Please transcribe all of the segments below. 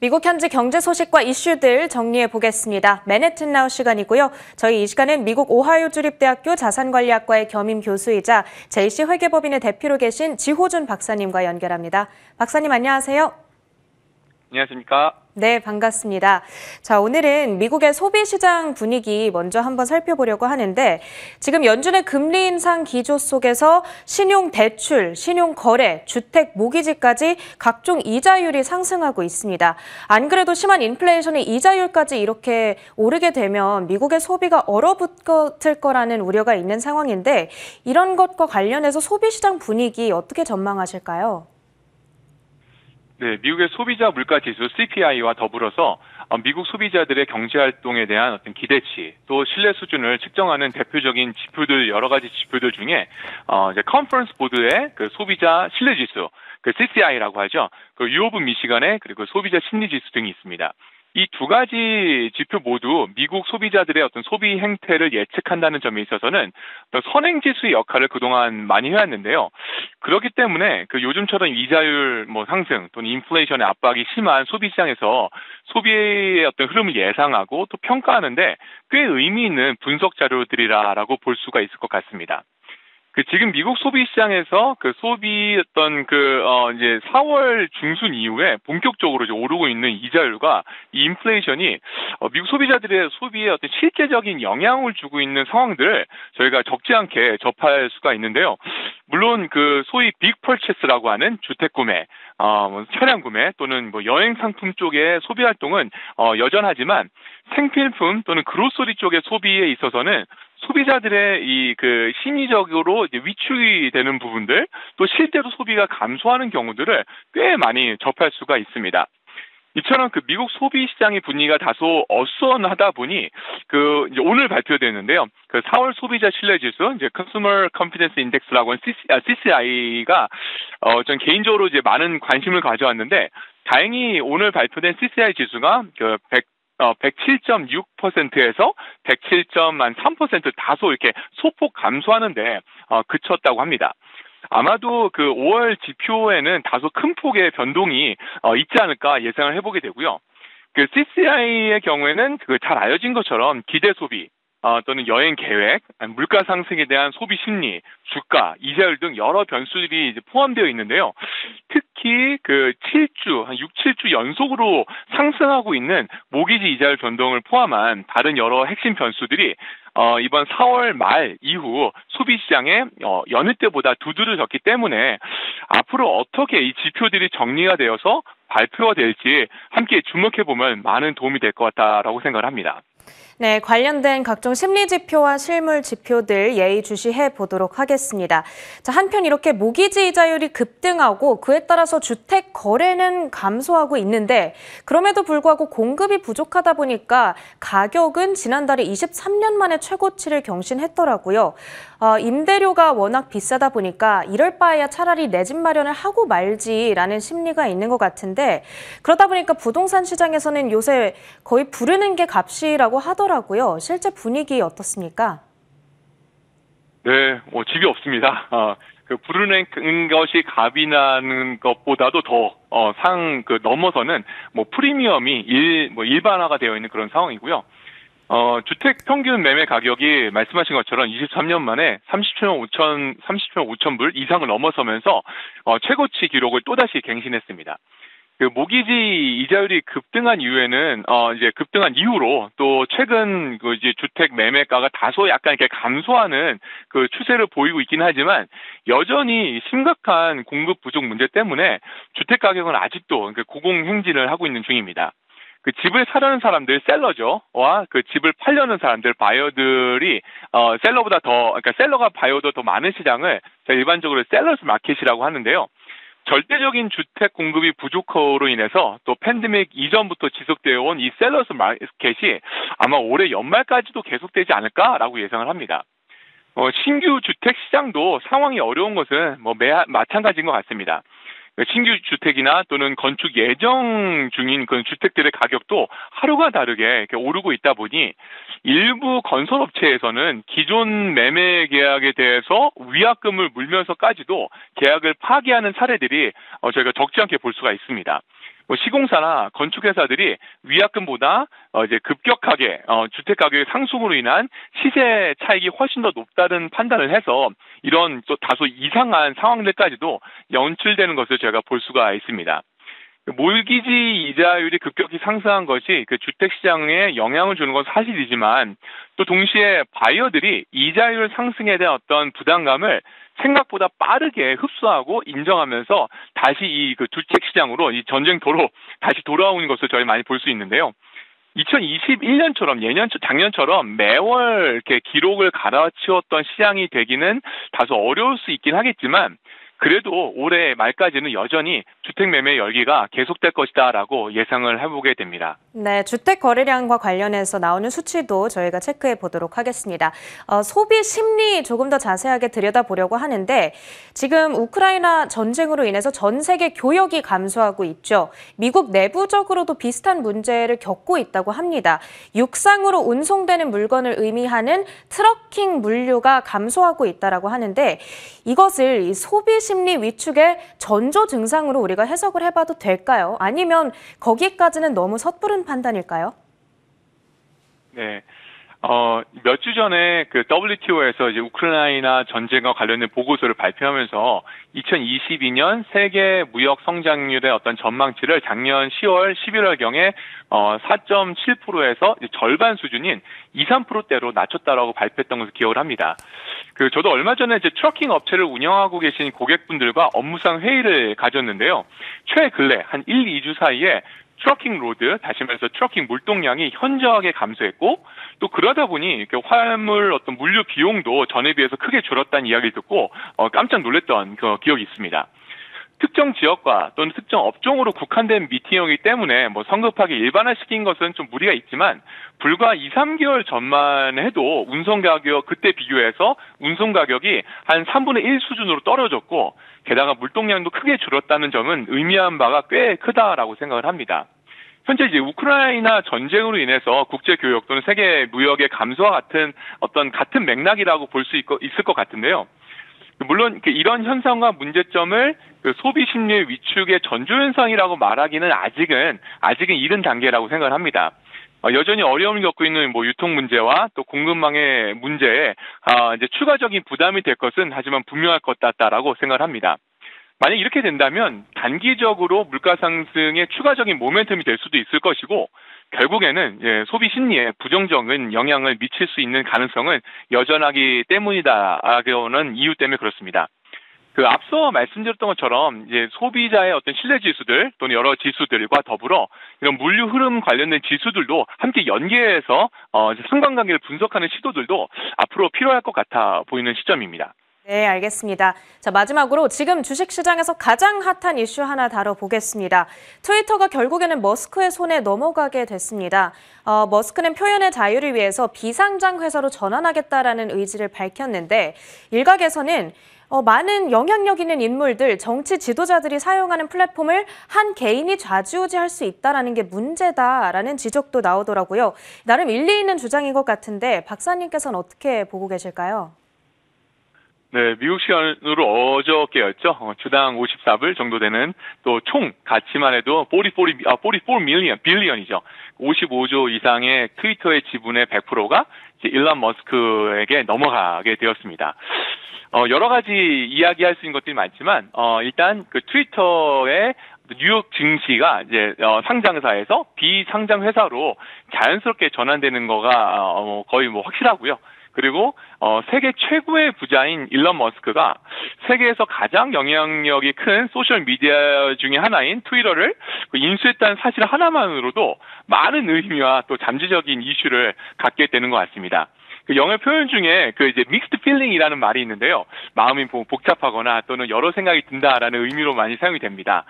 미국 현지 경제 소식과 이슈들 정리해 보겠습니다. 맨해튼 나우 시간이고요. 저희 이 시간은 미국 오하이오 주립대학교 자산관리학과의 겸임 교수이자 JC 회계법인의 대표로 계신 지호준 박사님과 연결합니다. 박사님 안녕하세요. 안녕하십니까? 네, 반갑습니다. 자, 오늘은 미국의 소비시장 분위기 먼저 한번 살펴보려고 하는데 지금 연준의 금리 인상 기조 속에서 신용대출, 신용거래, 주택, 모기지까지 각종 이자율이 상승하고 있습니다. 안 그래도 심한 인플레이션의 이자율까지 이렇게 오르게 되면 미국의 소비가 얼어붙을 거라는 우려가 있는 상황인데 이런 것과 관련해서 소비시장 분위기 어떻게 전망하실까요? 네, 미국의 소비자 물가지수 CPI와 더불어서 미국 소비자들의 경제활동에 대한 어떤 기대치, 또 신뢰 수준을 측정하는 대표적인 지표들, 여러 가지 지표들 중에 이제 컨퍼런스 보드의 그 소비자 신뢰지수, 그 CCI라고 하죠. 그 U 오브 미시간의 그리고 소비자 심리지수 등이 있습니다. 이 두 가지 지표 모두 미국 소비자들의 어떤 소비 행태를 예측한다는 점에 있어서는 선행지수의 역할을 그동안 많이 해왔는데요. 그렇기 때문에 그 요즘처럼 이자율 상승 또는 인플레이션의 압박이 심한 소비 시장에서 소비의 어떤 흐름을 예상하고 또 평가하는데 꽤 의미 있는 분석 자료들이라고 볼 수가 있을 것 같습니다. 지금 미국 소비 시장에서 소비 이제 4월 중순 이후에 본격적으로 이제 오르고 있는 이자율과 이 인플레이션이 미국 소비자들의 소비에 어떤 실제적인 영향을 주고 있는 상황들을 저희가 적지 않게 접할 수가 있는데요. 물론 소위 빅 퍼체스라고 하는 주택 구매, 차량 구매 또는 여행 상품 쪽의 소비 활동은 여전하지만 생필품 또는 그로서리 쪽의 소비에 있어서는 소비자들의 심리적으로 이제 위축이 되는 부분들, 또 실제로 소비가 감소하는 경우들을 꽤 많이 접할 수가 있습니다. 이처럼 미국 소비 시장의 분위기가 다소 어수선하다 보니 이제 오늘 발표되는데요. 4월 소비자 신뢰 지수, 이제 Consumer Confidence Index라고 하는 CCI가 전 개인적으로 이제 많은 관심을 가져왔는데 다행히 오늘 발표된 CCI 지수가 107.6%에서 107.3% 다소 이렇게 소폭 감소하는데 그쳤다고 합니다. 아마도 5월 지표에는 다소 큰 폭의 변동이 있지 않을까 예상을 해보게 되고요. CCI의 경우에는 잘 알려진 것처럼 기대 소비 또는 여행 계획, 물가 상승에 대한 소비 심리, 주가, 이자율 등 여러 변수들이 이제 포함되어 있는데요. 특히 7주, 한 6, 7주 연속으로 상승하고 있는 모기지 이자율 변동을 포함한 다른 여러 핵심 변수들이 이번 4월 말 이후 소비 시장에 여느 때보다 두드러졌기 때문에 앞으로 어떻게 이 지표들이 정리가 되어서 발표가 될지 함께 주목해보면 많은 도움이 될 것 같다라고 생각을 합니다. 네, 관련된 각종 심리 지표와 실물 지표들 예의주시해 보도록 하겠습니다. 자, 한편 이렇게 모기지 이자율이 급등하고 그에 따라서 주택 거래는 감소하고 있는데 그럼에도 불구하고 공급이 부족하다 보니까 가격은 지난달에 23년 만에 최고치를 경신했더라고요. 임대료가 워낙 비싸다 보니까 이럴 바에야 차라리 내 집 마련을 하고 말지라는 심리가 있는 것 같은데 그러다 보니까 부동산 시장에서는 요새 거의 부르는 게 값이라고 하더라고요. 실제 분위기 어떻습니까? 네, 집이 없습니다. 부르는 것이 값이 나는 것보다도 더 넘어서는 프리미엄이 일반화가 되어 있는 그런 상황이고요. 주택 평균 매매 가격이 말씀하신 것처럼 23년 만에 30조 5천 불 이상을 넘어서면서 최고치 기록을 또다시 갱신했습니다. 모기지 이자율이 급등한 이후에는 급등한 이후로 또 최근 이제 주택 매매가가 다소 약간 이렇게 감소하는 추세를 보이고 있긴 하지만 여전히 심각한 공급 부족 문제 때문에 주택 가격은 아직도 고공행진을 하고 있는 중입니다. 집을 사려는 사람들, 셀러와 집을 팔려는 사람들, 바이어들이 셀러보다 셀러가 바이어도 더 많은 시장을 일반적으로 셀러스 마켓이라고 하는데요. 절대적인 주택 공급이 부족으로 인해서 또 팬데믹 이전부터 지속되어 온 이 셀러스 마켓이 아마 올해 연말까지도 계속되지 않을까라고 예상을 합니다. 신규 주택 시장도 상황이 어려운 것은 마찬가지인 것 같습니다. 신규 주택이나 또는 건축 예정 중인 주택들의 가격도 하루가 다르게 이렇게 오르고 있다 보니 일부 건설업체에서는 기존 매매 계약에 대해서 위약금을 물면서까지도 계약을 파기하는 사례들이 저희가 적지 않게 볼 수가 있습니다. 뭐 시공사나 건축회사들이 위약금보다 이제 급격하게 주택 가격의 상승으로 인한 시세 차익이 훨씬 더 높다는 판단을 해서 이런 또 다소 이상한 상황들까지도 연출되는 것을 제가 볼 수가 있습니다. 몰기지 이자율이 급격히 상승한 것이 그 주택 시장에 영향을 주는 건 사실이지만 또 동시에 바이어들이 이자율 상승에 대한 어떤 부담감을 생각보다 빠르게 흡수하고 인정하면서 다시 이 그 주택 시장으로 이 전쟁터로 다시 돌아오는 것을 저희 많이 볼 수 있는데요. 2021년처럼 작년처럼 매월 이렇게 기록을 갈아치웠던 시장이 되기는 다소 어려울 수 있긴 하겠지만 그래도 올해 말까지는 여전히 주택 매매 열기가 계속될 것이다라고 예상을 해보게 됩니다. 네, 주택 거래량과 관련해서 나오는 수치도 저희가 체크해 보도록 하겠습니다. 소비 심리 조금 더 자세하게 들여다보려고 하는데 지금 우크라이나 전쟁으로 인해서 전 세계 교역이 감소하고 있죠. 미국 내부적으로도 비슷한 문제를 겪고 있다고 합니다. 육상으로 운송되는 물건을 의미하는 트러킹 물류가 감소하고 있다고 하는데 이것을 이 소비 심리 위축의 전조 증상으로 우리가 해석을 해봐도 될까요? 아니면 거기까지는 너무 섣부른 판단일까요? 네. 몇 주 전에 그 WTO에서 이제 우크라이나 전쟁과 관련된 보고서를 발표하면서 2022년 세계 무역 성장률의 어떤 전망치를 작년 10월, 11월경에 4.7%에서 절반 수준인 2, 3%대로 낮췄다라고 발표했던 것을 기억을 합니다. 저도 얼마 전에 이제 트러킹 업체를 운영하고 계신 고객분들과 업무상 회의를 가졌는데요. 최근래 한 1, 2주 사이에 트러킹 로드, 다시 말해서 트러킹 물동량이 현저하게 감소했고 또 그러다 보니 이렇게 화물 어떤 물류 비용도 전에 비해서 크게 줄었다는 이야기를 듣고 깜짝 놀랐던 그 기억이 있습니다. 특정 지역과 또는 특정 업종으로 국한된 미팅이기 때문에 뭐 성급하게 일반화시킨 것은 좀 무리가 있지만 불과 2, 3개월 전만 해도 운송 가격 그때 비교해서 운송 가격이 한 3분의 1 수준으로 떨어졌고 게다가 물동량도 크게 줄었다는 점은 의미한 바가 꽤 크다라고 생각을 합니다. 현재 이제 우크라이나 전쟁으로 인해서 국제 교역 또는 세계 무역의 감소와 같은 맥락이라고 볼 수 있을 것 같은데요. 물론 이런 현상과 문제점을 소비 심리 위축의 전조 현상이라고 말하기는 아직은 이른 단계라고 생각을 합니다. 여전히 어려움을 겪고 있는 뭐 유통 문제와 또 공급망의 문제에 이제 추가적인 부담이 될 것은 하지만 분명할 것 같다라고 생각을 합니다. 만약 이렇게 된다면 단기적으로 물가 상승의 추가적인 모멘텀이 될 수도 있을 것이고 결국에는 소비 심리에 부정적인 영향을 미칠 수 있는 가능성은 여전하기 때문이다라는 이유 때문에 그렇습니다. 앞서 말씀드렸던 것처럼 이제 소비자의 어떤 신뢰 지수들 또는 여러 지수들과 더불어 이런 물류 흐름 관련된 지수들도 함께 연계해서 상관관계를 분석하는 시도들도 앞으로 필요할 것 같아 보이는 시점입니다. 네, 알겠습니다. 자, 마지막으로 지금 주식시장에서 가장 핫한 이슈 하나 다뤄보겠습니다. 트위터가 결국에는 머스크의 손에 넘어가게 됐습니다. 머스크는 표현의 자유를 위해서 비상장 회사로 전환하겠다라는 의지를 밝혔는데 일각에서는 많은 영향력 있는 인물들, 정치 지도자들이 사용하는 플랫폼을 한 개인이 좌지우지할 수 있다는 게 문제다라는 지적도 나오더라고요. 나름 일리 있는 주장인 것 같은데 박사님께서는 어떻게 보고 계실까요? 네, 미국 시간으로 어저께였죠. 주당 54불 정도 되는 또 총 가치만 해도 44 빌리언이죠. 55조 이상의 트위터의 지분의 100%가 이제 일론 머스크에게 넘어가게 되었습니다. 여러 가지 이야기할 수 있는 것들이 많지만 일단 그 트위터의 뉴욕 증시가 이제 상장사에서 비상장 회사로 자연스럽게 전환되는 거가 거의 뭐 확실하고요. 그리고 세계 최고의 부자인 일론 머스크가 세계에서 가장 영향력이 큰 소셜 미디어 중에 하나인 트위터를 인수했다는 사실 하나만으로도 많은 의미와 또 잠재적인 이슈를 갖게 되는 것 같습니다. 영어 표현 중에 이제 믹스드 필링이라는 말이 있는데요. 마음이 복잡하거나 또는 여러 생각이 든다라는 의미로 많이 사용이 됩니다.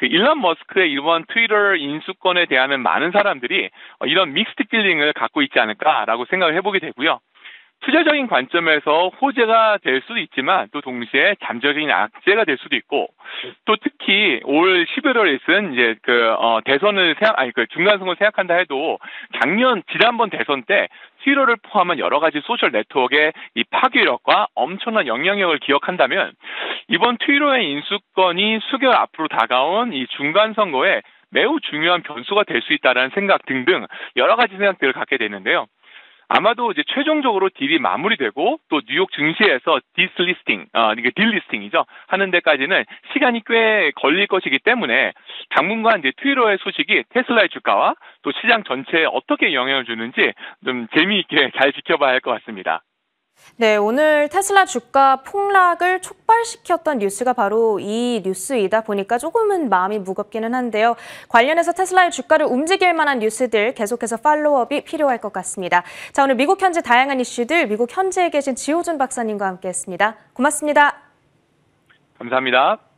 일론 머스크의 이번 트위터 인수권에 대한 많은 사람들이 이런 믹스드 필링을 갖고 있지 않을까라고 생각을 해보게 되고요. 투자적인 관점에서 호재가 될 수도 있지만 또 동시에 잠재적인 악재가 될 수도 있고 또 특히 올 11월에 있은 이제 대선을 중간선거를 생각한다 해도 지난번 대선 때 트위터를 포함한 여러 가지 소셜 네트워크의 이 파괴력과 엄청난 영향력을 기억한다면 이번 트위터의 인수권이 수개월 앞으로 다가온 이 중간선거에 매우 중요한 변수가 될 수 있다는 생각 등등 여러 가지 생각들을 갖게 되는데요. 아마도 이제 최종적으로 딜이 마무리되고 또 뉴욕 증시에서 이게 딜리스팅이죠. 하는 데까지는 시간이 꽤 걸릴 것이기 때문에 당분간 이제 트위터의 소식이 테슬라의 주가와 또 시장 전체에 어떻게 영향을 주는지 좀 재미있게 잘 지켜봐야 할 것 같습니다. 네, 오늘 테슬라 주가 폭락을 촉발시켰던 뉴스가 바로 이 뉴스이다 보니까 조금은 마음이 무겁기는 한데요. 관련해서 테슬라의 주가를 움직일 만한 뉴스들 계속해서 팔로우업이 필요할 것 같습니다. 자, 오늘 미국 현지 다양한 이슈들 미국 현지에 계신 지호준 박사님과 함께했습니다. 고맙습니다. 감사합니다.